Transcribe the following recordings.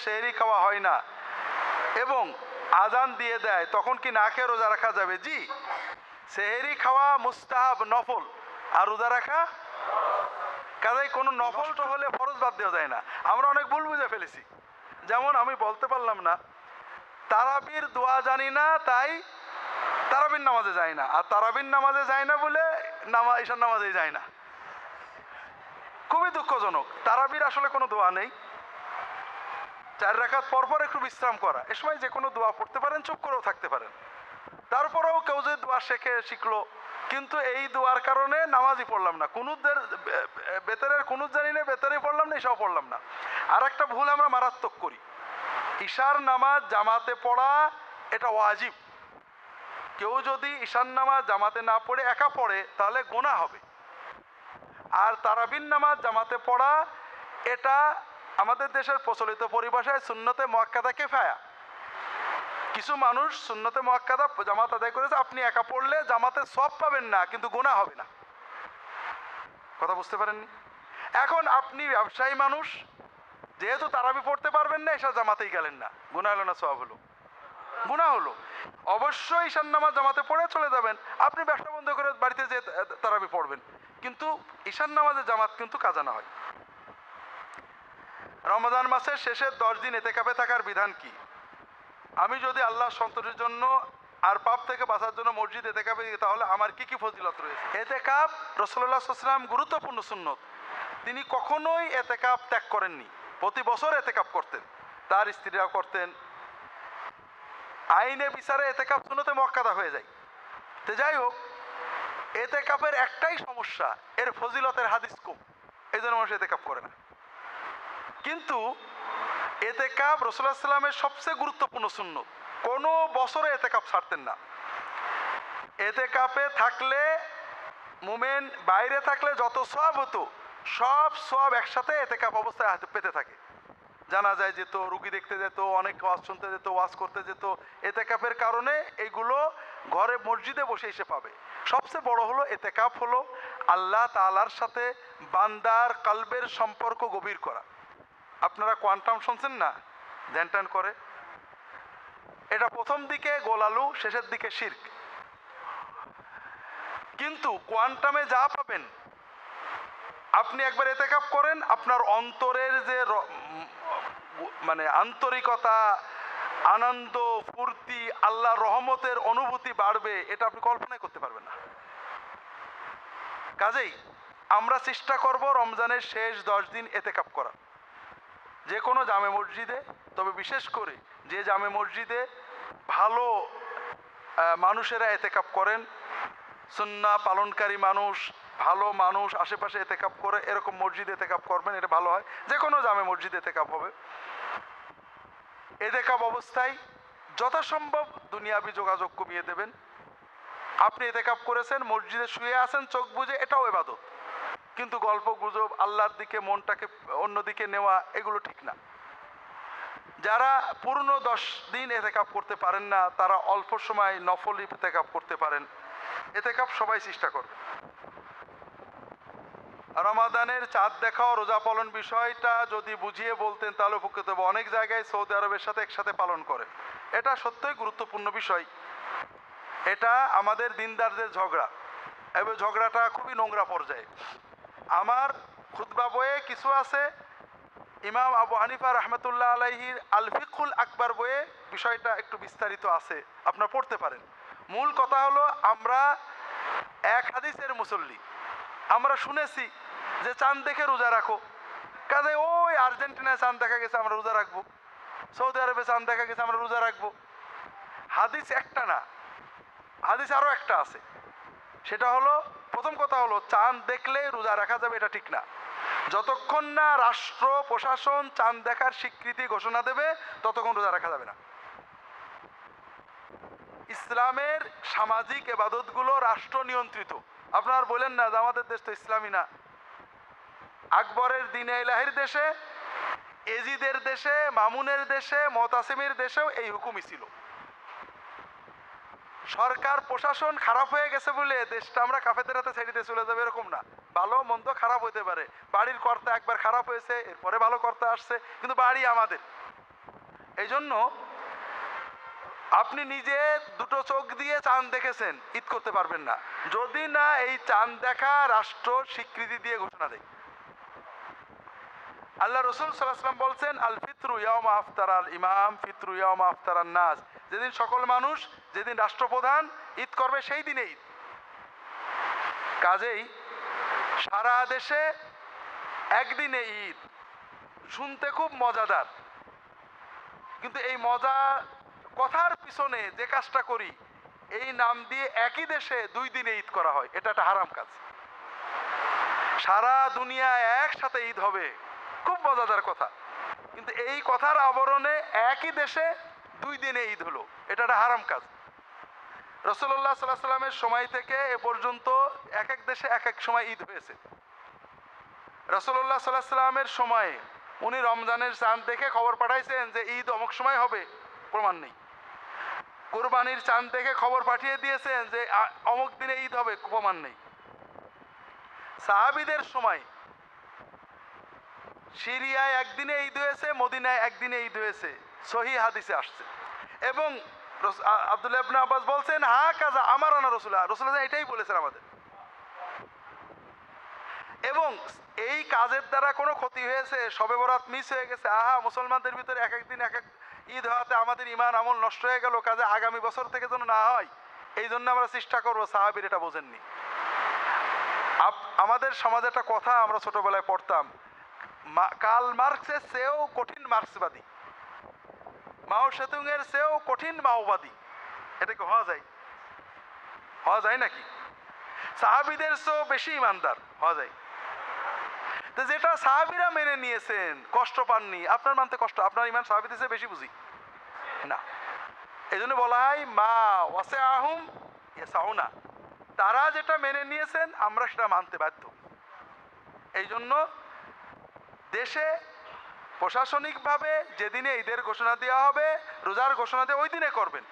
সেহরি খাওয়া হয় না এবং আজান দিয়ে দেয়, তখন কি না খেয়ে রোজা রাখা যাবে? জি, সেহরি খাওয়া মুস্তাহাব, নফল, আর রোজা রাখা কাজেই কোনো নফলটা হলে ফরজ বাদ দেওয়া যায় না। আমরা অনেক ভুল বুঝে ফেলেছি। যেমন আমি বলতে পারলাম না তারাবির দোয়া জানি না তাই তারাবির নামাজে যায় না, আর তারাবির নামাজে যায় না বলে ঈশার নামাজেই যায় না। খুবই দুঃখজনক। তারাবির আসলে কোনো দোয়া নেই। 4 রাকাত পরপর একটু বিশ্রাম করা, এ সময় যে কোনো দোয়া পড়তে পারেন, চুপ করেও থাকতে পারেন। তারপরেও কেউ যদি দোয়া শিখলো, কিন্তু এই দোয়ার কারণে নামাজই পড়লাম না, কুনুদের বেতরের কুনুত জানি না, বেতরেই পড়লাম না, ঈশাও পড়লাম না। আর একটা ভুল আমরা মারাত্মক করি, ঈশার নামাজ জামাতে পড়া এটা ওয়াজিব। কেউ যদি ঈশার নামাজ জামাতে না পড়ে একা পড়ে তাহলে গুনাহ হবে। আর তারাবির নামাজ জামাতে পড়া এটা আমাদের দেশের প্রচলিত পরিভাষায় সুন্নতে মুআক্কাদা কিফায়া। কিছু মানুষ সুন্নতে মুআক্কাদা জামাত আদায় করেছে, আপনি একা পড়লে জামাতে সওয়াব পাবেন না, কিন্তু গুনাহ হবে না। কথা বুঝতে পারেননি? এখন আপনি ব্যবসায়ী মানুষ, যেহেতু তারাবি পড়তে পারবেন না, ঈশা জামাতেই গেলেন না, গুনাহ হলো না সওয়াব হলো? গুনাহ হলো। অবশ্যই ঈশার নামাজ জামাতে পড়ে চলে যাবেন, আপনি ব্যবসা বন্ধ করে বাড়িতে যে তারাবি পড়বেন, কিন্তু ঈশার নামাজে জামাত কিন্তু কাজা না হয়। রমজান মাসের শেষের 10 দিন এতেকাফে থাকার বিধান কি? আমি যদি আল্লাহ সন্তোষের জন্য আর পাপ থেকে বাঁচার জন্য মসজিদ এতেকাফে দিই, তাহলে আমার কি কি ফজিলত রয়েছে? এতেকাফ রাসূলুল্লাহ সাল্লাল্লাহু আলাইহি ওয়াসাল্লাম গুরুত্বপূর্ণ সুন্নত। তিনি কখনোই এতেকাফ ত্যাগ করেননি, প্রতি বছর এতেকাফ করতেন, তার স্ত্রীরাও করতেন। আইনে বিচারে এতেকাফ সুন্নতে মুআক্কাদা হয়ে যায়। তো যাই হোক, এতেকাফের একটাই সমস্যা, এর ফজিলতের হাদিস কম, এই জন্য মানুষ এতেকাফ করে না। কিন্তু এতেকাফ রাসূলুল্লাহ সাল্লাল্লাহু আলাইহি ওয়াসাল্লামের সবচেয়ে গুরুত্বপূর্ণ সুন্নত, কোনো বছরে এতেকাফ ছাড়তেন না। এতেকাফে থাকলে মুমিন বাইরে থাকলে যত সওয়াব হতো, সব সওয়াব একসাথে এতেকাফ অবস্থায় হাতে পেতে থাকে। জানাজায় যেত, রুগী দেখতে যেত, অনেক ওয়াজ শুনতে যেত, ওয়াজ করতে যেত। এতেকাফের কারণে এইগুলো ঘরে মসজিদে বসে এসে পাবে। সবচেয়ে বড় হলো এতেকাফ হলো আল্লাহ তাআলার সাথে বান্দার কলবের সম্পর্ক গভীর করা। আপনারা কোয়ান্টাম শুনছেন না, ধ্যান ট্যান করে, এটা প্রথম দিকে গোলালু, শেষের দিকে শিরক। কিন্তু কোয়ান্টামে যা পাবেন, আপনি একবার এতেকাফ করেন, আপনার অন্তরের যে মানে আন্তরিকতা, আনন্দ, ফুর্তি, আল্লাহর রহমতের অনুভূতি বাড়বে, এটা আপনি কল্পনাই করতে পারবেন না। কাজেই আমরা চেষ্টা করব রমজানের শেষ 10 দিন এতেকাফ করা, যে কোনো জামে মসজিদে। তবে বিশেষ করে যে জামে মসজিদে ভালো মানুষেরা এতেকাফ করেন, সুন্নাহ পালনকারী মানুষ, ভালো মানুষ আশেপাশে এতেকাফ করে, এরকম মসজিদে এতেকাফ করবেন, এটা ভালো হয়। যে কোনো জামে মসজিদে এতেকাফ হবে। এতেকাফ অবস্থায় যথাসম্ভব দুনিয়াবি যোগাযোগ কমিয়ে দেবেন। আপনি এতেকাফ করেছেন, মসজিদে শুয়ে আছেন চোখ বুজে, এটাও ইবাদত। কিন্তু গল্প গুজব, আল্লাহর দিকে মনটাকে অন্যদিকে নেওয়া, এগুলো ঠিক না। যারা পূর্ণ 10 দিন এতেকাফ করতে পারেন না, তারা অল্প সময় নফল এতেকাফ করতে পারেন। এতেকাফ সবাই চেষ্টা করবে। রমাদানের চাঁদ দেখা ও রোজা পালন বিষয়টা যদি বুঝিয়ে বলতেন তাহলে উপকৃত হবো। অনেক জায়গায় সৌদি আরবের সাথে একসাথে পালন করে, এটা সত্যই গুরুত্বপূর্ণ বিষয়। এটা আমাদের দিনদারদের ঝগড়া, এবং ঝগড়াটা খুবই নোংরা পর্যায়ে। আমার খুতবা বইয়ে কিছু আছে, ইমাম আবু হানিফা রাহমাতুল্লাহ আলাইহির আল ফিকহুল আকবার বইয়ে বিষয়টা একটু বিস্তারিত আছে, আপনারা পড়তে পারেন। মূল কথা হলো, আমরা এক হাদিসের মুসল্লি, আমরা শুনেছি যে চাঁদ দেখে রোজা রাখো, কাজে ওই আর্জেন্টিনায় চাঁদ দেখা গেছে আমরা রোজা রাখবো, সৌদি আরবে চাঁদ দেখা গেছে আমরা রোজা রাখবো। হাদিস একটা না, হাদিস আরও একটা আছে। সেটা হলো, প্রথম কথা হলো, চাঁদ দেখলে রোজা রাখা যাবে, এটা ঠিক না। যতক্ষণ না রাষ্ট্র প্রশাসন চাঁদ দেখার স্বীকৃতি ঘোষণা দেবে, ততক্ষণ রোজা রাখা যাবে না। ইসলামের সামাজিক ইবাদতগুলো রাষ্ট্র নিয়ন্ত্রিত। আপনার বলেন না যে আমাদের দেশ তো ইসলামী না। আকবরের দিনে ইলাহির দেশে, এজিদের দেশে, মামুনের দেশে, মুতাসিমের দেশেও এই হুকুমই ছিল। সরকার প্রশাসন খারাপ হয়ে গেছে বলে দেশটা আমরা কাফেরদের হাতে ছেড়ে দিয়ে চলে যাবে, এরকম না। ভালো মন্দ খারাপ হইতে পারে, বাড়ির কর্তা একবার খারাপ হয়েছে, এরপরে ভালো কর্তা আসছে, কিন্তু বাড়ি আমাদের। এই জন্য আপনি নিজে দুটো চোখ দিয়ে চাঁদ দেখেছেন, ঈদ করতে পারবেন না যদি না এই চাঁদ দেখা রাষ্ট্র স্বীকৃতি দিয়ে ঘোষণা দেয়। আল্লাহ রসুল সাল্লাল্লাহু আলাইহি ওয়াসাল্লাম বলছেন, আল ফিতরু ইয়াউমা আফতারাল ইমাম ফিতরু ইয়াউমা আফতারান নাস, যেদিন সকল মানুষ, যেদিন রাষ্ট্রপ্রধান ঈদ করবে সেই দিনে ঈদ। কাজেই সারা দেশে একদিনে ঈদ শুনতে খুব মজাদার, কিন্তু এই মজা কথার পিছনে যে কাজটা করি এই নাম দিয়ে একই দেশে 2 দিনে ঈদ করা হয়, এটা একটা হারাম কাজ। সারা দুনিয়ায় একসাথে ঈদ হবে, খুব মজাদার কথা, কিন্তু এই কথার আবরণে একই দেশে 2 দিনে ঈদ হলো, এটা একটা হারাম কাজ। রাসূলুল্লাহ সাল্লাল্লাহু আলাইহি ওয়াসাল্লামের সময় থেকে এ পর্যন্ত এক এক দেশে এক এক সময় ঈদ হয়েছে। রাসূলুল্লাহ সাল্লাল্লাহু আলাইহি ওয়াসাল্লামের সময়ে উনি রমজানের চাঁদ দেখে খবর পাঠাইছেন যে ঈদ অমুক সময় হবে, প্রমাণ নেই। কুরবানির চাঁদ দেখে খবর পাঠিয়ে দিয়েছেন যে অমুক দিনে ঈদ হবে, প্রমাণ নেই। সাহাবীদের সময় সিরিয়ায় একদিনে ঈদ হয়েছে, মদিনায় একদিনে ঈদ হয়েছে, সহিহ হাদিসে আসছে। এবং আব্দুল্লাহ ইবনে আব্বাস বলছেন, হা কাজা আমারানা রাসূলুল্লাহ এটাই বলেছেন আমাদের। এবং এই কাজের দ্বারা কোনো ক্ষতি হয়েছে, শবে বরাত মিস হয়ে গেছে, আহা মুসলমানদের ভিতরে এক এক দিন এক এক ঈদ হওয়াতে আমাদের ঈমান আমল নষ্ট হয়ে গেল, কাজে আগামী বছর থেকে যেন না হয় এই জন্য আমরা চেষ্টা করবো, সাহাবীর এটা বোঝেননি। আমাদের সমাজে একটা কথা আমরা ছোটবেলায় পড়তাম, কার্ল মার্কসের চেয়েও কঠিন মার্ক্সবাদী, মাও সেতুং এর চেয়েও কঠিন মাওবাদী। এটা কি হওয়া যায়? হওয়া যায় নাকি? সাহাবীদের চেয়েও বেশি ইমানদার হওয়া যায়? তো যেটা সাহাবীরা মেনে নিয়েছেন, কষ্ট পাননি, আপনার মানতে কষ্ট, আপনার ইমান সাহাবীদের চেয়ে বেশি বুঝি না। এই জন্য বলা হয় মা ওয়াসিআহুম ইয়াসাউনা, তারা যেটা মেনে নিয়েছেন আমরা সেটা মানতে বাধ্য। এই জন্য দেশে প্রশাসনিকভাবে যেদিনে ঈদের ঘোষণা দেওয়া হবে, রোজার ঘোষণা দিয়ে ওই দিনে করবেন।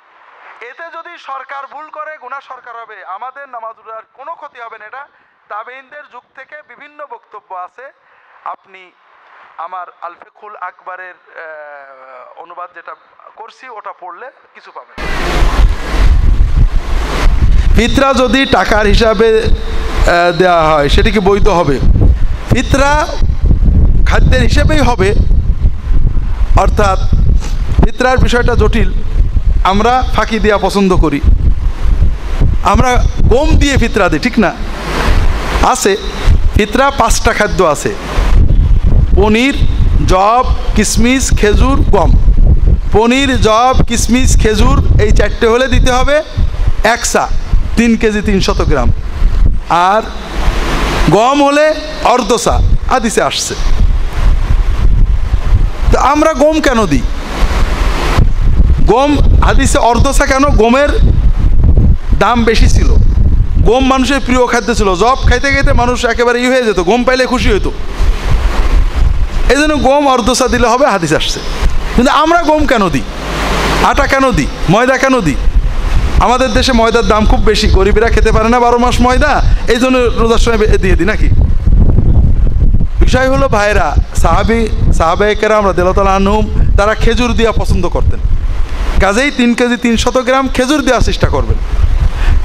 এতে যদি সরকার ভুল করে গুনাহ সরকার হবে, আমাদের নামাজ রোজার কোনো ক্ষতি হবে না। এটা তাবেঈনদের যুগ থেকে বিভিন্ন বক্তব্য আছে, আপনি আমার আল ফিকহুল আকবরের অনুবাদ যেটা করছি ওটা পড়লে কিছু পাবেন। ফিতরা যদি টাকার হিসাবে দেওয়া হয় সেটা কি বৈধ হবে? ফিতরা খাদ্যের হিসেবেই হবে, অর্থাৎ ফিতরার বিষয়টা জটিল, আমরা ফাঁকি দেওয়া পছন্দ করি, আমরা গম দিয়ে ফিতরা দিই, ঠিক না? আছে ফিতরা 5টা খাদ্য আছে, পনির, জব, কিশমিশ, খেজুর, গম। পনির, জব, কিশমিশ, খেজুর এই 4টে হলে দিতে হবে 1 সা, 3 কেজি 300 গ্রাম। আর গম হলে অর্ধ সা, হাদিসে আসছে। তো আমরা গম কেন দিই? গম হাদিসে অর্ধ সা কেন? গমের দাম বেশি ছিল, গম মানুষের প্রিয় খাদ্য ছিল, জব খাইতে খাইতে মানুষ একেবারে হয়ে যেত, গম পাইলে খুশি হইতো, এই জন্য গম অর্ধ সা দিলে হবে, হাদিস আসছে। কিন্তু আমরা গম কেন দিই, আটা কেন দিই, ময়দা কেন দিই? আমাদের দেশে ময়দার দাম খুব বেশি, গরিবেরা খেতে পারে না 12 মাস ময়দা, এই জন্য রোজার সময় দিয়ে দিই নাকি? বিষয় হলো ভাইরা, সাহাবায়ে কেরাম রাদিয়াল্লাহু তাআলা আনহুম তারা খেজুর দিয়া পছন্দ করতেন, কাজেই 3 কেজি 300 গ্রাম খেজুর দেওয়ার চেষ্টা করবেন।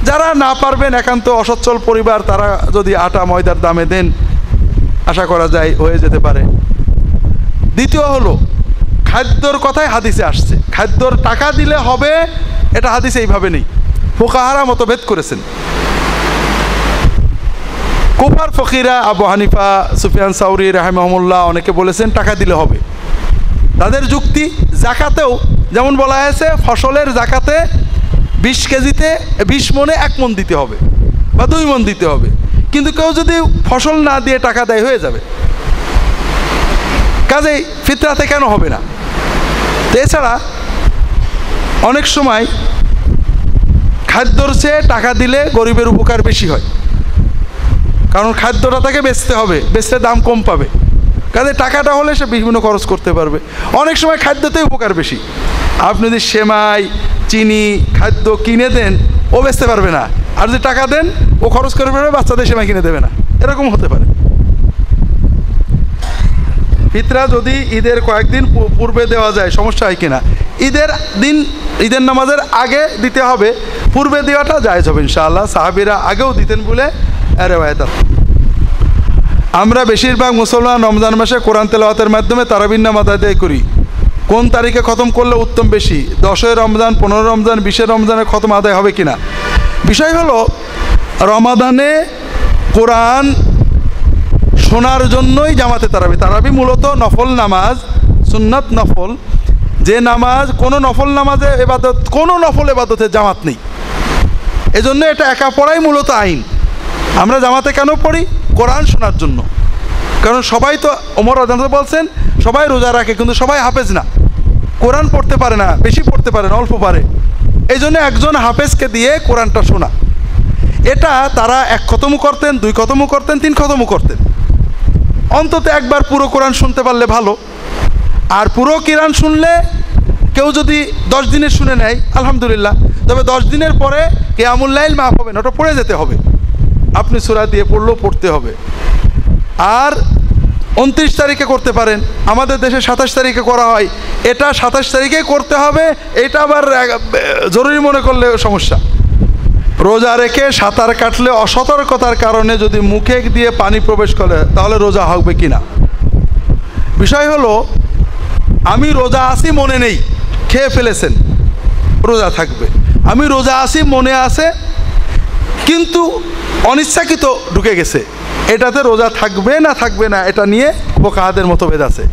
যারা না পারবেন, একান্ত অসচ্ছল পরিবার, তারা যদি আটা ময়দার দামে দেন, আশা করা যায় হয়ে যেতে পারে। দ্বিতীয় হলো খাদ্যর কথাই হাদিসে আসছে, খাদ্যর টাকা দিলে হবে, এটা হাদিসে এইভাবে নেই, ফুকাহারা মতভেদ করেছেন। কুফার ফকিরা আবু হানিফা, সুফিয়ান সাউরি রাহিমাহুল্লাহ অনেকে বলেছেন টাকা দিলে হবে। তাদের যুক্তি, জাকাতেও যেমন বলা হয়েছে ফসলের জাকাতে 20 কেজিতে 20 মনে 1 মন দিতে হবে বা 2 মন দিতে হবে, কিন্তু কেউ যদি ফসল না দিয়ে টাকা দেয় হয়ে যাবে, কাজেই ফিতরাতে কেন হবে না? তো এছাড়া অনেক সময় খাদ্যর চেয়ে টাকা দিলে গরিবের উপকার বেশি হয়, কারণ খাদ্যটা তাকে বেচতে হবে, বেচতে দাম কম পাবে, কাজে টাকাটা হলে সে বিভিন্ন খরচ করতে পারবে। অনেক সময় খাদ্যতেই উপকার বেশি, আপনি যদি সেমাই, চিনি, খাদ্য কিনে দেন ও বেচতে পারবে না, আর যদি টাকা দেন ও খরচ করে পারবে, বাচ্চাদের সেমাই কিনে দেবে না, এরকম হতে পারে। ফিতরা যদি ঈদের কয়েকদিন পূর্বে দেওয়া যায় সমস্যা হয় কিনা? ঈদের নামাজের আগে দিতে হবে, পূর্বে দেওয়াটা জায়েজ হবে ইনশাআল্লাহ। সাহাবীরা আগেও দিতেন বলে রেওয়ায়াত। আমরা বেশিরভাগ মুসলমান রমজান মাসে কোরআন তেলাওয়াতের মাধ্যমে তারাবির নামাজ আদায় করি। কোন তারিখে খতম করলে উত্তম বেশি? 10 রমজান, 15 রমজান, 20 রমজানে খতম আদায় হবে কিনা? বিষয় হলো, রমাদানে কোরআন শোনার জন্যই জামাতে তারাবি মূলত নফল নামাজ, সুন্নাত নফল, যে নামাজ কোনো নফল নামাজে এবাদত, কোনো নফল এবাদতে জামাত নেই, এজন্য এটা একা পড়াই মূলত আইন। আমরা জামাতে কেন পড়ি? কোরআন শোনার জন্য। কারণ সবাই তো, ওমর রাদিয়াল্লাহু বলছেন, সবাই রোজা রাখে কিন্তু সবাই হাফেজ না, কোরআন পড়তে পারে না, বেশি পড়তে পারে না, অল্প পারে। এই জন্য একজন হাফেজকে দিয়ে কোরআনটা শোনা, এটা তারা 1 খতমও করতেন, 2 খতমও করতেন, 3 খতমও করতেন। অন্তত একবার পুরো কোরআন শুনতে পারলে ভালো। আর পুরো কোরআন শুনলে কেউ যদি 10 দিনের শুনে নেয় আলহামদুলিল্লাহ, তবে 10 দিনের পরে কিয়ামুল লাইল মাফ হবে না, ওটা পড়ে যেতে হবে। আপনি সূরা দিয়ে পড়লেও পড়তে হবে। আর 29 তারিখে করতে পারেন, আমাদের দেশে 27 তারিখে করা হয়, এটা 27 তারিখেই করতে হবে। এটা আবার জরুরি মনে করলে সমস্যা। রোজা রেখে সাঁতার কাটলে অসতর্কতার কারণে যদি মুখে দিয়ে পানি প্রবেশ করে তাহলে রোজা হবে কি না? বিষয় হলো, আমি রোজা আছি মনে নেই, খেয়ে ফেলেছেন, রোজা থাকবে। আমি রোজা আছি মনে আছে কিন্তু অনিচ্ছাকৃত ঢুকে গেছে, এটাতে রোজা থাকবে না থাকবে না এটা নিয়ে ফুকাহাদের মতভেদ আছে।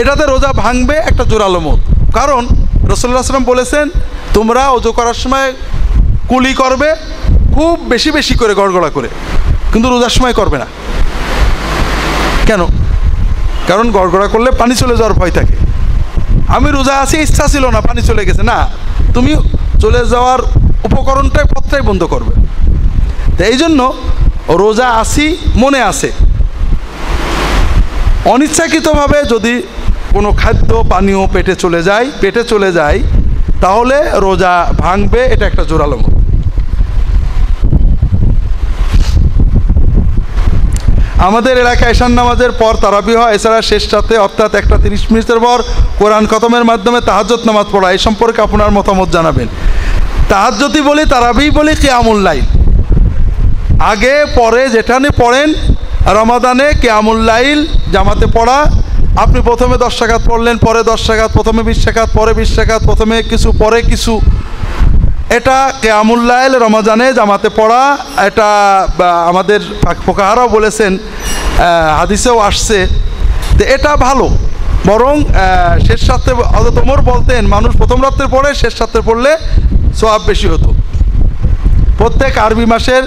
এটাতে রোজা ভাঙবে একটা জোরালো মত। কারণ রাসূলুল্লাহ সাল্লাল্লাহু আলাইহি ওয়াসাল্লাম বলেছেন, তোমরা ওযু করার সময় কুলি করবে খুব বেশি বেশি করে, গড়গড়া করে, কিন্তু রোজার সময় করবে না। কেন? কারণ গড়গড়া করলে পানি চলে যাওয়ার ভয় থাকে। আমি রোজা আছি, ইচ্ছা ছিল না, পানি চলে গেছে, না, তুমি চলে যাওয়ার উপকরণটাই পথটাই বন্ধ করবে। তো এই জন্য রোজা আছি মনে আছে, অনিচ্ছাকৃতভাবে যদি কোনো খাদ্য পানীয় পেটে চলে যায় তাহলে রোজা ভাঙবে, এটা একটা জোরালো মত। আমাদের এলাকায় ঈশান নামাজের পর তারাবি হয়, এছাড়া শেষ রাতে অর্থাৎ 1:30 মিনিটের পর কোরআন খতমের মাধ্যমে তাহাজ্জুদ নামাজ পড়া, এই সম্পর্কে আপনার মতামত জানাবেন। তাহাজ্জুদই বলি, তারাবি বলি, কিয়ামুল লাইল, আগে পরে যেখানে পড়েন, রমাদানে কিয়ামুল লাইল জামাতে পড়া। আপনি প্রথমে 10 রাকাত পড়লেন, পরে 10 রাকাত, প্রথমে 20 রাকাত, পরে 20 রাকাত, প্রথমে কিছু পরে কিছু, এটা কিয়ামুল লাইল রমাদানে জামাতে পড়া। এটা আমাদের ফুকাহারাও বলেছেন, হাদিসেও আসছে, তো এটা ভালো। বরং শেষ রাত্রে হযরত ওমর বলতেন, মানুষ প্রথম রাত্রে পড়ে, শেষ রাত্রে পড়লে সওয়াব বেশি হতো। প্রত্যেক আরবি মাসের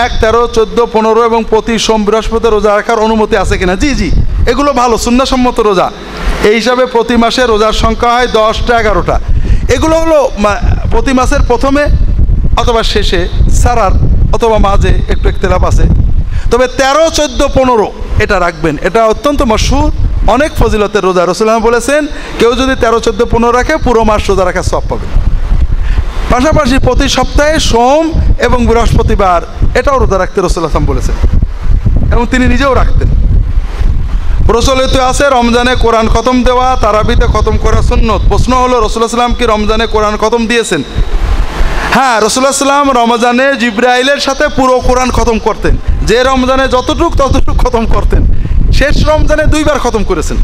1, 13, 14, 15 এবং প্রতি সোম বৃহস্পতি রোজা রাখার অনুমতি আছে কিনা? জি, এগুলো ভালো, সুন্নাহসম্মত রোজা। এই হিসাবে প্রতি মাসে রোজার সংখ্যা হয় 10টা 11টা। এগুলো হলো প্রতি মাসের প্রথমে অথবা শেষে, সারার অথবা মাঝে একটু ইখতিলাফ আছে। তবে 13, 14, 15 এটা রাখবেন, এটা অত্যন্ত মশহুর, অনেক ফজিলতের রোজা। রাসূলুল্লাহ বলেছেন, কেউ যদি 13, 14, 15 রাখে পুরো মাস রোজা রাখার সওয়াব পাবে। পাশাপাশি প্রতি সপ্তাহে সোম এবং বৃহস্পতিবার এটাও রোজা রাখতে রাসূলুল্লাহ বলেছেন, এবং তিনি নিজেও রাখতেন। প্রচলিত আছে রমজানে কোরআন খতম দেওয়া, তারাবিতে খতম করা সুন্নত। প্রশ্ন হলো, রাসূলুল্লাহ সাল্লাম কি রমজানে কোরআন খতম দিয়েছেন? হ্যাঁ, রাসূলুল্লাহ সাল্লাম রমজানে জিবরাইলের সাথে পুরো কোরআন খতম করতেন। যে রমজানে ততটুক খতম করতেন। শেষ রমজানে 2 বার খতম করেছেন।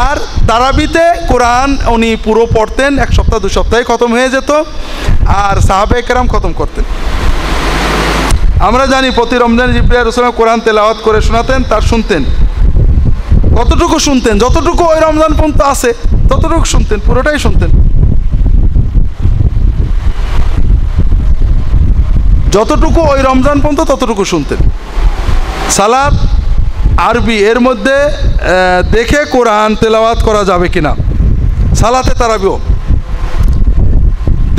আর তারাবিতে কোরআন উনি পুরো পড়তেন, 1 সপ্তাহ 2 সপ্তাহে খতম হয়ে যেত, আর সাহাবায়ে কেরাম খতম করতেন। আমরা জানি প্রতি রমজানে জিবরাইল রাসূলুল্লাহ কোরআন তেলাওয়াত করে শোনাতেন, তার শুনতেন। কতটুকু শুনতেন? যতটুকু ওই রমজান পর্যন্ত আছে ততটুকু শুনতেন, পুরোটাই শুনতেন। যতটুকু ওই রমজান পর্যন্ত ততটুকু শুনতেন। সালাত আরবি, এর মধ্যে দেখে কোরআন তেলাওয়াত করা যাবে কিনা? সালাতে তারাবিও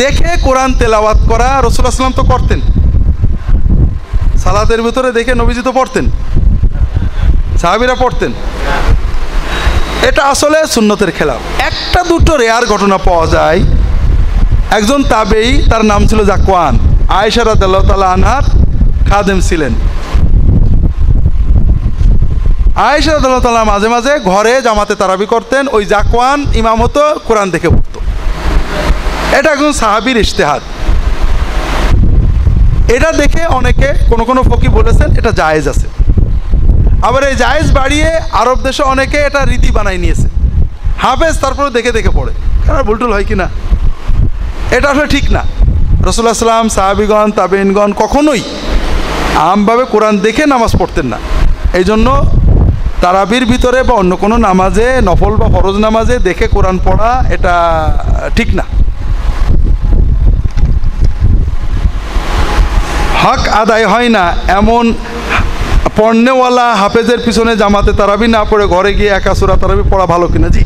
দেখে কোরআন তেলাওয়াত করা রাসূলুল্লাহ সাল্লাল্লাহু আলাইহি ওয়াসাল্লাম তো করতেন। সালাতের ভিতরে দেখে নবীজি তো পড়তেন, সাহাবীরা পড়তেন। এটা আসলে সুন্নতের খেলাফ। 1-2 রেয়ার ঘটনা পাওয়া যায়। একজন তাবেঈ, তার নাম ছিল যাকওয়ান, আয়েশা রাদিয়াল্লাহু তাআলা আনহার খাদেম ছিলেন। আয়েশা রাদিয়াল্লাহু তাআলা মাঝে মাঝে ঘরে জামাতে তারাবি করতেন, ওই জাকওয়ান ইমাম হতো, কোরআন দেখে পড়তো। এটা একজন সাহাবীর ইজতিহাদ। এটা দেখে অনেকে কোনো ফকি বলেছেন এটা জায়েজ আছে। আবার এই জায়েজ বাড়িয়ে আরব দেশে অনেকে এটা রীতি বানাই নিয়েছে, হাফেজ তারপরে দেখে দেখে পড়ে। কারণ ভুলটুল হয় কি না, এটা আসলে ঠিক না। রাসূলুল্লাহ সাল্লাল্লাহু আলাইহি ওয়াসাল্লাম, সাহাবীগণ, তাবেঈনগণ কখনোই আমভাবে কোরআন দেখে নামাজ পড়তেন না। এই জন্য তারাবির ভিতরে বা অন্য কোনো নামাজে, নফল বা ফরজ নামাজে দেখে কোরআন পড়া এটা ঠিক না। হক আদায় হয় না এমন পড়নেওয়ালা হাফেজের পিছনে জামাতে তারাবি না পড়ে ঘরে গিয়ে একা সূরা তারাবি পড়া ভালো কিনা? জি,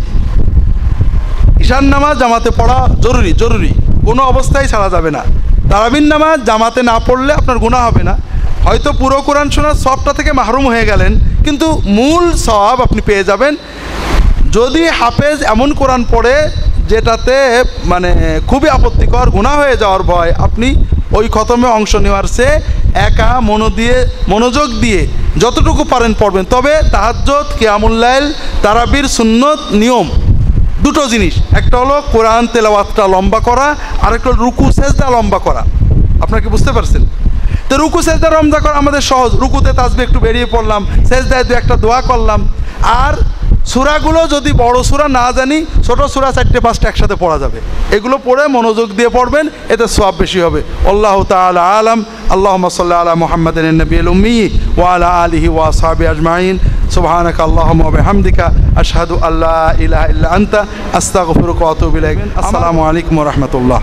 ঈশান নামাজ জামাতে পড়া জরুরি, কোনো অবস্থায় ছাড়া যাবে না। তারাবির নামাজ জামাতে না পড়লে আপনার গুনাহ হবে না, হয়তো পুরো কোরআন শোনার সওয়াবটা থেকে মাহরুম হয়ে গেলেন, কিন্তু মূল সওয়াব আপনি পেয়ে যাবেন। যদি হাফেজ এমন কোরআন পড়ে যেটাতে মানে খুবই আপত্তিকর, গুনাহ হয়ে যাওয়ার ভয়, আপনি ওই খতমে অংশ নেওয়ার চেয়ে একা মনোযোগ দিয়ে যতটুকু পারেন পড়বেন। তবে তাহাজ্জুদ, কিয়ামুল লাইল, তারাবির সুন্নত নিয়ম দুটো জিনিস, একটা হলো কোরআন তেলাওয়াতটা লম্বা করা, আর একটা রুকু সেজদা লম্বা করা। আপনারা কি বুঝতে পারছেন? তো রুকু সেজদা লম্বা করা আমাদের সহজ, রুকুতে তাসবিহ একটু বেরিয়ে পড়লাম, সেজদায় দু একটা দোয়া করলাম। আর সূরাগুলো যদি বড় সূরা না জানি, ছোট সূরা 4-5টা একসাথে পড়া যাবে, এগুলো পড়ে মনোযোগ দিয়ে পড়বেন, এতে সওয়াব বেশি হবে। আল্লাহু তাআলা আলাম। আল্লাহুম্মা সাল্লি আলা মুহাম্মাদিন নবিয়্যিল উম্মি ওয়া আলা আলিহি ওয়া আসহাবিহি আজমাইন। সুবহানাকা আল্লাহুম্মা ওয়া বিহামদিকা আশহাদু আল্লা ইলাহা ইল্লা আনতা আস্তাগফিরুকা ওয়া আতুবু ইলাইক। আসসালামু আলাইকুম ওয়া রাহমাতুল্লাহ।